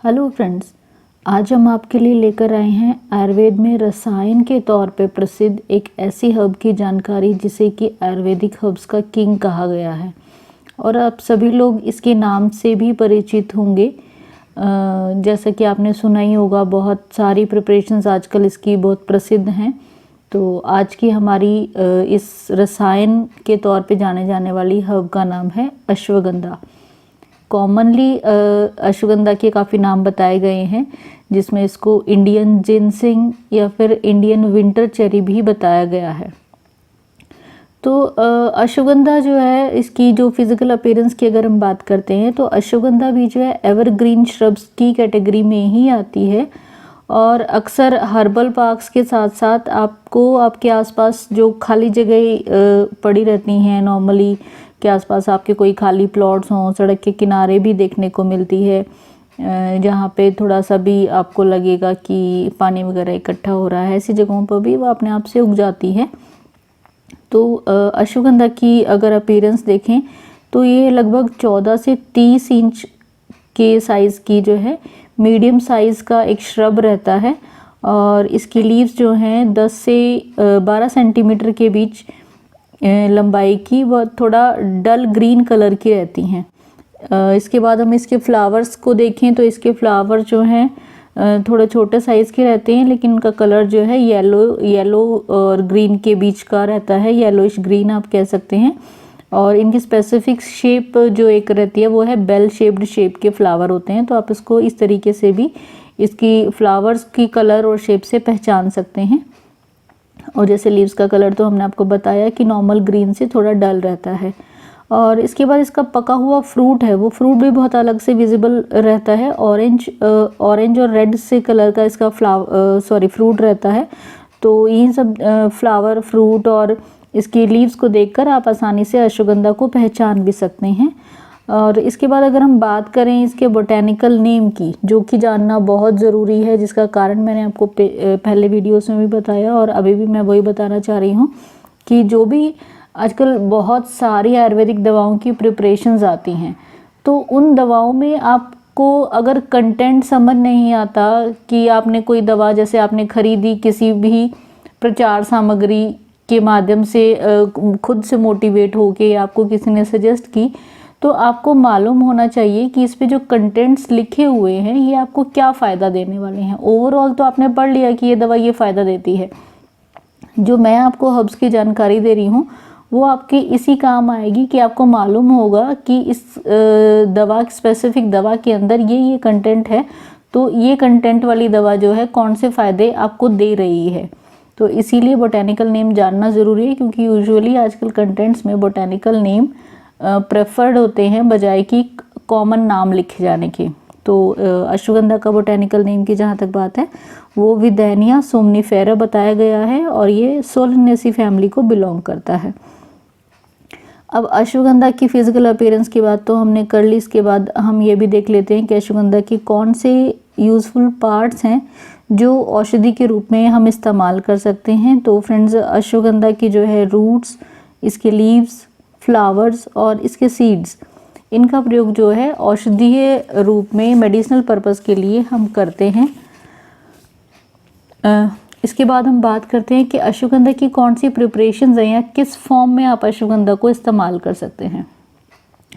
Hello friends, आज हम आपके लिए लेकर आए हैं आयुर्वेद में रसायन के तौर पे प्रसिद्ध एक ऐसी हर्ब की जानकारी जिसे कि आयुर्वेदिक हर्ब्स का किंग कहा गया है और आप सभी लोग इसके नाम से भी परिचित होंगे। जैसा कि आपने सुना ही होगा, बहुत सारी प्रिपरेशंस आजकल इसकी बहुत प्रसिद्ध हैं। तो आज की हमारी इस रसायन के तौर पे जाने जाने वाली हर्ब का नाम है अश्वगंधा। कॉमनली अश्वगंधा के काफ़ी नाम बताए गए हैं, जिसमें इसको इंडियन जिनसिंग या फिर इंडियन विंटर चेरी भी बताया गया है। तो अश्वगंधा जो है, इसकी जो फिज़िकल अपीयरेंस की अगर हम बात करते हैं तो अश्वगंधा भी जो है एवरग्रीन श्रब्स की कैटेगरी में ही आती है और अक्सर हर्बल पार्क्स के साथ साथ आपको आपके आसपास जो खाली जगह पड़ी रहती हैं, नॉर्मली के आसपास आपके कोई खाली प्लॉट्स हों, सड़क के किनारे भी देखने को मिलती है, जहाँ पे थोड़ा सा भी आपको लगेगा कि पानी वगैरह इकट्ठा हो रहा है, ऐसी जगहों पर भी वो अपने आप से उग जाती है। तो अश्वगंधा की अगर अपीयरेंस देखें तो ये लगभग 14 से 30 इंच के साइज़ की जो है मीडियम साइज़ का एक श्रब रहता है और इसकी लीव्स जो हैं 10 से 12 सेंटीमीटर के बीच लंबाई की, वह थोड़ा डल ग्रीन कलर की रहती हैं। इसके बाद हम इसके फ्लावर्स को देखें तो इसके फ्लावर जो हैं थोड़े छोटे साइज़ के रहते हैं, लेकिन उनका कलर जो है येलो और ग्रीन के बीच का रहता है, येलोइश ग्रीन आप कह सकते हैं। और इनकी स्पेसिफिक शेप जो एक रहती है वो है बेल शेप्ड शेप के फ्लावर होते हैं। तो आप इसको इस तरीके से भी इसकी फ्लावर्स की कलर और शेप से पहचान सकते हैं। और जैसे लीव्स का कलर तो हमने आपको बताया कि नॉर्मल ग्रीन से थोड़ा डल रहता है। और इसके बाद इसका पका हुआ फ्रूट है, वो फ्रूट भी बहुत अलग से विजिबल रहता है। ऑरेंज और रेड से कलर का इसका फ्रूट रहता है। तो ये सब फ्लावर, फ्रूट और इसकी लीव्स को देखकर आप आसानी से अश्वगंधा को पहचान भी सकते हैं। और इसके बाद अगर हम बात करें इसके बोटेनिकल नेम की, जो कि जानना बहुत ज़रूरी है, जिसका कारण मैंने आपको पहले वीडियोस में भी बताया और अभी भी मैं वही बताना चाह रही हूँ कि जो भी आजकल बहुत सारी आयुर्वेदिक दवाओं की प्रिपरेशंस आती हैं, तो उन दवाओं में आपको अगर कंटेंट समझ नहीं आता कि आपने कोई दवा जैसे आपने खरीदी किसी भी प्रचार सामग्री के माध्यम से, खुद से मोटिवेट होके आपको किसी ने सजेस्ट की, तो आपको मालूम होना चाहिए कि इस पे जो कंटेंट्स लिखे हुए हैं ये आपको क्या फ़ायदा देने वाले हैं। ओवरऑल तो आपने पढ़ लिया कि ये दवा ये फ़ायदा देती है। जो मैं आपको हर्ब्स की जानकारी दे रही हूँ वो आपके इसी काम आएगी कि आपको मालूम होगा कि इस स्पेसिफिक दवा के अंदर ये कंटेंट है, तो ये कंटेंट वाली दवा जो है कौन से फ़ायदे आपको दे रही है। तो इसीलिए बोटेनिकल नेम जानना ज़रूरी है, क्योंकि यूजुअली आजकल कंटेंट्स में बोटेनिकल नेम प्रेफर्ड होते हैं बजाय कि कॉमन नाम लिखे जाने के। तो अश्वगंधा का बोटेनिकल नेम की जहाँ तक बात है वो विदैनिया सोमनिफेरा बताया गया है और ये सोलेनेसी फैमिली को बिलोंग करता है। अब अश्वगंधा की फिजिकल अपीयरेंस की बात तो हमने कर ली, इसके बाद हम ये भी देख लेते हैं कि अश्वगंधा के कौन से यूज़फुल पार्ट्स हैं जो औषधि के रूप में हम इस्तेमाल कर सकते हैं। तो फ्रेंड्स, अश्वगंधा की जो है रूट्स, इसके लीव्स, फ्लावर्स और इसके सीड्स, इनका प्रयोग जो है औषधीय रूप में मेडिसिनल पर्पस के लिए हम करते हैं। इसके बाद हम बात करते हैं कि अश्वगंधा की कौन सी प्रिपरेशंस हैं या किस फॉर्म में आप अश्वगंधा को इस्तेमाल कर सकते हैं।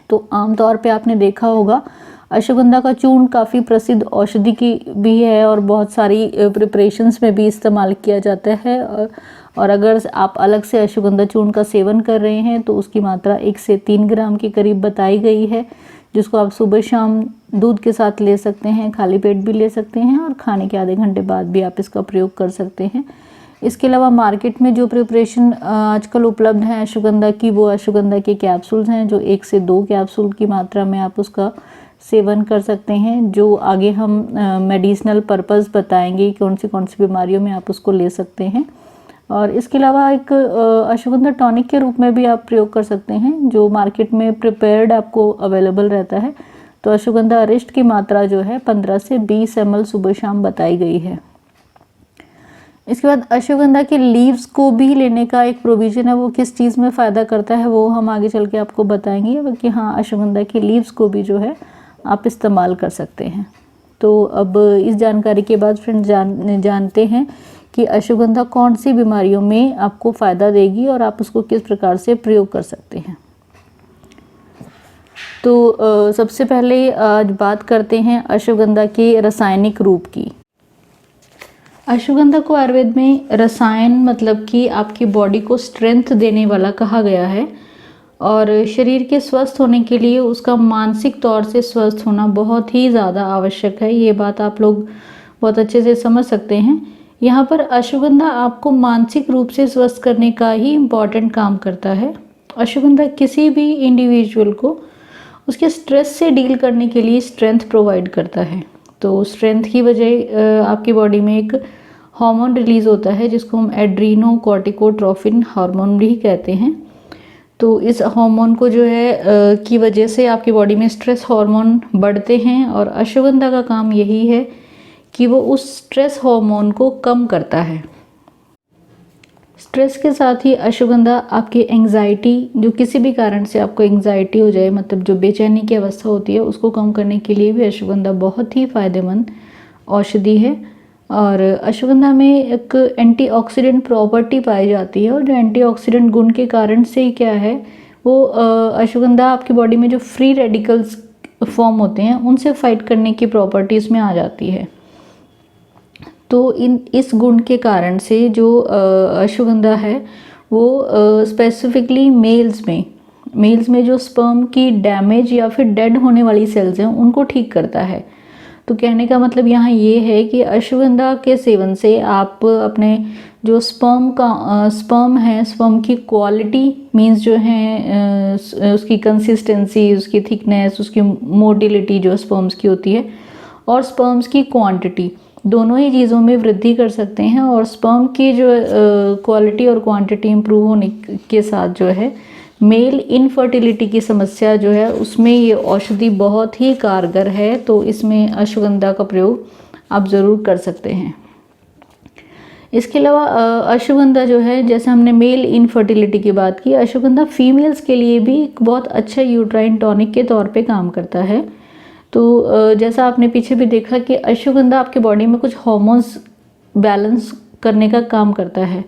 तो आमतौर पे आपने देखा होगा अश्वगंधा का चूर्ण काफ़ी प्रसिद्ध औषधि की भी है और बहुत सारी प्रिपरेशंस में भी इस्तेमाल किया जाता है। और अगर आप अलग से अश्वगंधा चूर्ण का सेवन कर रहे हैं तो उसकी मात्रा 1 से 3 ग्राम के करीब बताई गई है, जिसको आप सुबह शाम दूध के साथ ले सकते हैं, खाली पेट भी ले सकते हैं और खाने के आधे घंटे बाद भी आप इसका प्रयोग कर सकते हैं। इसके अलावा मार्केट में जो प्रिपरेशन आजकल उपलब्ध हैं अश्वगंधा की, वो अश्वगंधा के कैप्सूल्स हैं, जो 1 से 2 कैप्सूल की मात्रा में आप उसका सेवन कर सकते हैं, जो आगे हम मेडिसिनल पर्पस बताएंगे कौन सी बीमारियों में आप उसको ले सकते हैं। और इसके अलावा एक अश्वगंधा टॉनिक के रूप में भी आप प्रयोग कर सकते हैं, जो मार्केट में प्रिपेयर्ड आपको अवेलेबल रहता है। तो अश्वगंधा अरिष्ट की मात्रा जो है 15 से 20 ml सुबह शाम बताई गई है। इसके बाद अश्वगंधा के लीव्स को भी लेने का एक प्रोविज़न है, वो किस चीज़ में फ़ायदा करता है वो हम आगे चल के आपको बताएंगे। कि हाँ, अश्वगंधा के लीव्स को भी जो है आप इस्तेमाल कर सकते हैं। तो अब इस जानकारी के बाद फ्रेंड्स जानते हैं कि अश्वगंधा कौन सी बीमारियों में आपको फ़ायदा देगी और आप उसको किस प्रकार से प्रयोग कर सकते हैं। तो सबसे पहले आज बात करते हैं अश्वगंधा के रासायनिक रूप की। अश्वगंधा को आयुर्वेद में रसायन मतलब कि आपकी बॉडी को स्ट्रेंथ देने वाला कहा गया है और शरीर के स्वस्थ होने के लिए उसका मानसिक तौर से स्वस्थ होना बहुत ही ज़्यादा आवश्यक है। ये बात आप लोग बहुत अच्छे से समझ सकते हैं। यहाँ पर अश्वगंधा आपको मानसिक रूप से स्वस्थ करने का ही इम्पॉर्टेंट काम करता है। अश्वगंधा किसी भी इंडिविजुअल को उसके स्ट्रेस से डील करने के लिए स्ट्रेंथ प्रोवाइड करता है। तो स्ट्रेंथ की वजह आपकी बॉडी में एक हार्मोन रिलीज़ होता है जिसको हम एड्रीनोकॉर्टिकोट्रोपिन हार्मोन भी कहते हैं। तो इस हार्मोन को जो है की वजह से आपकी बॉडी में स्ट्रेस हार्मोन बढ़ते हैं और अश्वगंधा का काम यही है कि वो उस स्ट्रेस हार्मोन को कम करता है। स्ट्रेस के साथ ही अश्वगंधा आपकी एंग्जाइटी, जो किसी भी कारण से आपको एंग्जाइटी हो जाए मतलब जो बेचैनी की अवस्था होती है, उसको कम करने के लिए भी अश्वगंधा बहुत ही फ़ायदेमंद औषधि है। और अश्वगंधा में एक एंटीऑक्सीडेंट प्रॉपर्टी पाई जाती है और जो एंटीऑक्सीडेंट गुण के कारण से क्या है वो अश्वगंधा आपकी बॉडी में जो फ्री रेडिकल्स फॉर्म होते हैं उनसे फाइट करने की प्रॉपर्टी इसमें आ जाती है। तो इस गुण के कारण से जो अश्वगंधा है वो स्पेसिफिकली मेल्स में जो स्पर्म की डैमेज या फिर डेड होने वाली सेल्स हैं उनको ठीक करता है। तो कहने का मतलब यहाँ ये है कि अश्वगंधा के सेवन से आप अपने जो स्पर्म की क्वालिटी मीन्स जो है उसकी कंसिस्टेंसी, उसकी थिकनेस, उसकी मोटिलिटी जो स्पर्म्स की होती है और स्पर्म्स की क्वांटिटी, दोनों ही चीज़ों में वृद्धि कर सकते हैं। और स्पर्म की जो क्वालिटी और क्वांटिटी इम्प्रूव होने के साथ जो है मेल इनफर्टिलिटी की समस्या जो है उसमें ये औषधि बहुत ही कारगर है। तो इसमें अश्वगंधा का प्रयोग आप ज़रूर कर सकते हैं। इसके अलावा अश्वगंधा जो है, जैसे हमने मेल इनफर्टिलिटी की बात की, अश्वगंधा फीमेल्स के लिए भी एक बहुत अच्छा यूट्राइन टॉनिक के तौर पे काम करता है। तो जैसा आपने पीछे भी देखा कि अश्वगंधा आपके बॉडी में कुछ हार्मोन्स बैलेंस करने का काम करता है।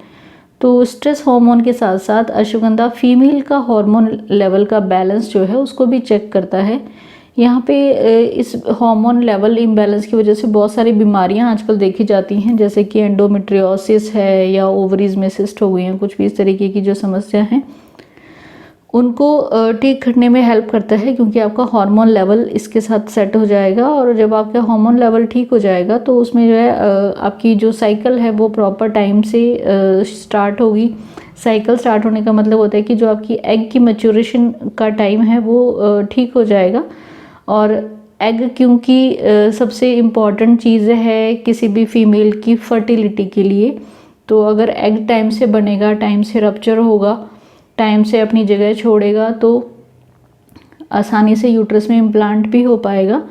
तो स्ट्रेस हार्मोन के साथ साथ अश्वगंधा फीमेल का हार्मोन लेवल का बैलेंस जो है उसको भी चेक करता है। यहाँ पे इस हार्मोन लेवल इम्बैलेंस की वजह से बहुत सारी बीमारियाँ आजकल देखी जाती हैं, जैसे कि एंडोमेट्रियोसिस है या ओवरीज में सिस्ट हो गई हैं, कुछ भी इस तरीके की जो समस्या हैं उनको ठीक करने में हेल्प करता है, क्योंकि आपका हार्मोन लेवल इसके साथ सेट हो जाएगा। और जब आपका हार्मोन लेवल ठीक हो जाएगा तो उसमें जो है आपकी जो साइकिल है वो प्रॉपर टाइम से स्टार्ट होगी। साइकिल स्टार्ट होने का मतलब होता है कि जो आपकी एग की मैच्योरेशन का टाइम है वो ठीक हो जाएगा। और एग क्योंकि सबसे इम्पॉर्टेंट चीज़ है किसी भी फीमेल की फर्टिलिटी के लिए, तो अगर एग टाइम से बनेगा, टाइम से रप्चर होगा, टाइम से अपनी जगह छोड़ेगा तो आसानी से यूट्रस में इम्प्लांट भी हो पाएगा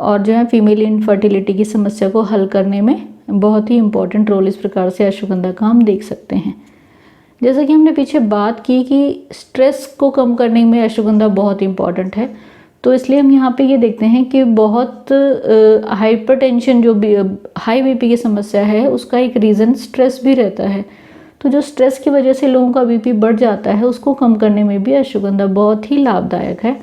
और जो है फीमेल इनफर्टिलिटी की समस्या को हल करने में बहुत ही इम्पोर्टेंट रोल इस प्रकार से अश्वगंधा का हम देख सकते हैं। जैसा कि हमने पीछे बात की कि स्ट्रेस को कम करने में अश्वगंधा बहुत इम्पॉर्टेंट है, तो इसलिए हम यहाँ पे ये देखते हैं कि बहुत हाइपरटेंशन जो भी हाई बीपी की समस्या है उसका एक रीज़न स्ट्रेस भी रहता है। तो जो स्ट्रेस की वजह से लोगों का बीपी बढ़ जाता है उसको कम करने में भी अश्वगंधा बहुत ही लाभदायक है।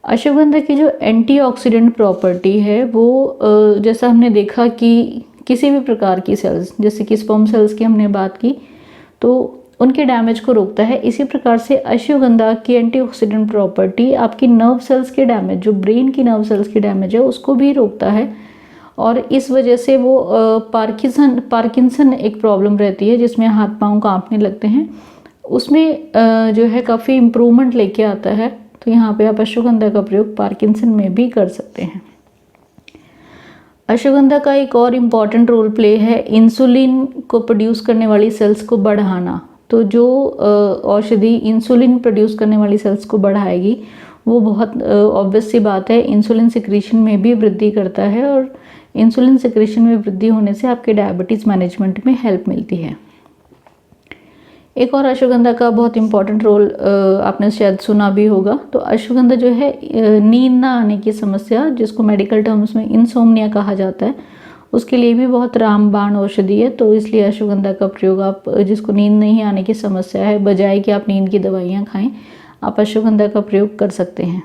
अश्वगंधा की जो एंटीऑक्सीडेंट प्रॉपर्टी है वो जैसा हमने देखा कि किसी भी प्रकार की सेल्स, जैसे कि स्पर्म सेल्स की हमने बात की, तो उनके डैमेज को रोकता है। इसी प्रकार से अश्वगंधा की एंटीऑक्सीडेंट प्रॉपर्टी आपकी नर्व सेल्स के डैमेज, जो ब्रेन की नर्व सेल्स की डैमेज है उसको भी रोकता है। और इस वजह से वो पार्किंसन एक प्रॉब्लम रहती है जिसमें हाथ पांव कांपने लगते हैं, उसमें जो है काफ़ी इम्प्रूवमेंट लेके आता है। तो यहाँ पे आप अश्वगंधा का प्रयोग पार्किंसन में भी कर सकते हैं। अश्वगंधा का एक और इम्पॉर्टेंट रोल प्ले है इंसुलिन को प्रोड्यूस करने वाली सेल्स को बढ़ाना। तो जो औषधि इंसुलिन प्रोड्यूस करने वाली सेल्स को बढ़ाएगी वो बहुत ऑब्वियस सी बात है इंसुलिन सिक्रीशन में भी वृद्धि करता है, और इंसुलिन सिक्रीशन में वृद्धि होने से आपके डायबिटीज़ मैनेजमेंट में हेल्प मिलती है। एक और अश्वगंधा का बहुत इम्पॉर्टेंट रोल आपने शायद सुना भी होगा। तो अश्वगंधा जो है नींद ना आने की समस्या, जिसको मेडिकल टर्म्स में इंसोम्निया कहा जाता है, उसके लिए भी बहुत रामबाण औषधि है। तो इसलिए अश्वगंधा का प्रयोग आप, जिसको नींद नहीं आने की समस्या है, बजाय कि आप नींद की दवाइयाँ खाएं, आप अश्वगंधा का प्रयोग कर सकते हैं।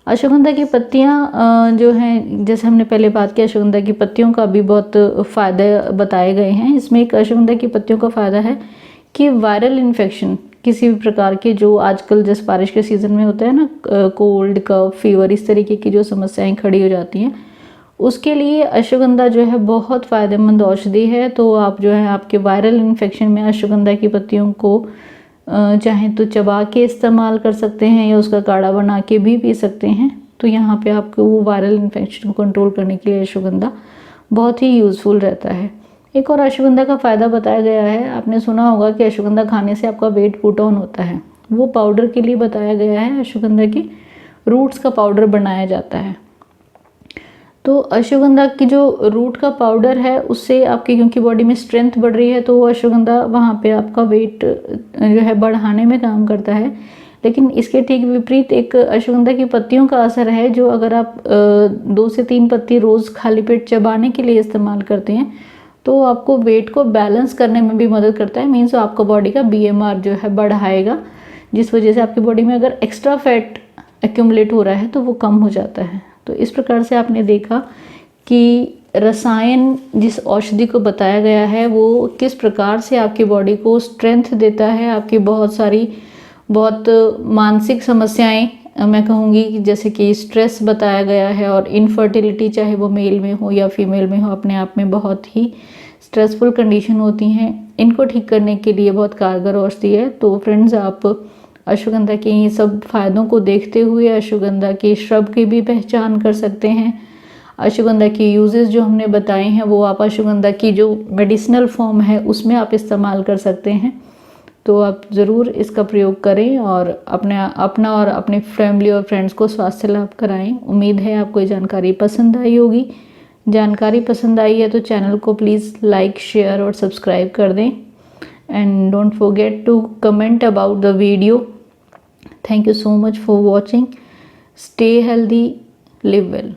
अश्वगंधा की पत्तियां जो हैं, जैसे हमने पहले बात की, अश्वगंधा की पत्तियों का भी बहुत फ़ायदे बताए गए हैं। इसमें एक अश्वगंधा की पत्तियों का फ़ायदा है कि वायरल इन्फेक्शन किसी भी प्रकार के, जो आजकल जैसे बारिश के सीज़न में होता है ना, कोल्ड, कफ, फीवर, इस तरीके की जो समस्याएं खड़ी हो जाती हैं, उसके लिए अश्वगंधा जो है बहुत फ़ायदेमंद औषधि है। तो आप जो है आपके वायरल इन्फेक्शन में अश्वगंधा की पत्तियों को चाहें तो चबा के इस्तेमाल कर सकते हैं या उसका काढ़ा बना के भी पी सकते हैं। तो यहाँ पे आपको वो वायरल इन्फेक्शन को कंट्रोल करने के लिए अश्वगंधा बहुत ही यूज़फुल रहता है। एक और अश्वगंधा का फ़ायदा बताया गया है, आपने सुना होगा कि अश्वगंधा खाने से आपका वेट पुट ऑन होता है। वो पाउडर के लिए बताया गया है, अश्वगंधा की रूट्स का पाउडर बनाया जाता है। तो अश्वगंधा की जो रूट का पाउडर है, उससे आपकी क्योंकि बॉडी में स्ट्रेंथ बढ़ रही है, तो वो अश्वगंधा वहाँ पे आपका वेट जो है बढ़ाने में काम करता है। लेकिन इसके ठीक विपरीत एक अश्वगंधा की पत्तियों का असर है, जो अगर आप 2 से 3 पत्ती रोज़ खाली पेट चबाने के लिए इस्तेमाल करते हैं, तो आपको वेट को बैलेंस करने में भी मदद करता है। मीन्स आपका बॉडी का BMR जो है बढ़ाएगा, जिस वजह से आपकी बॉडी में अगर एक्स्ट्रा फैट एक्यूमुलेट हो रहा है तो वो कम हो जाता है। तो इस प्रकार से आपने देखा कि रसायन जिस औषधि को बताया गया है, वो किस प्रकार से आपकी बॉडी को स्ट्रेंथ देता है। आपकी बहुत मानसिक समस्याएं, मैं कहूँगी कि जैसे कि स्ट्रेस बताया गया है, और इनफर्टिलिटी, चाहे वो मेल में हो या फीमेल में हो, अपने आप में बहुत ही स्ट्रेसफुल कंडीशन होती हैं, इनको ठीक करने के लिए बहुत कारगर औषधि है। तो फ्रेंड्स, आप अश्वगंधा के ये सब फायदों को देखते हुए अश्वगंधा के श्रब की भी पहचान कर सकते हैं। अश्वगंधा की यूजेस जो हमने बताए हैं, वो आप अश्वगंधा की जो मेडिसिनल फॉर्म है उसमें आप इस्तेमाल कर सकते हैं। तो आप ज़रूर इसका प्रयोग करें और अपना और अपनी फैमिली और फ्रेंड्स को स्वास्थ्य लाभ कराएं। उम्मीद है आपको ये जानकारी पसंद आई होगी। जानकारी पसंद आई है तो चैनल को प्लीज़ लाइक, शेयर और सब्सक्राइब कर दें। And don't forget to comment about the video. Thank you so much for watching. Stay healthy, live well.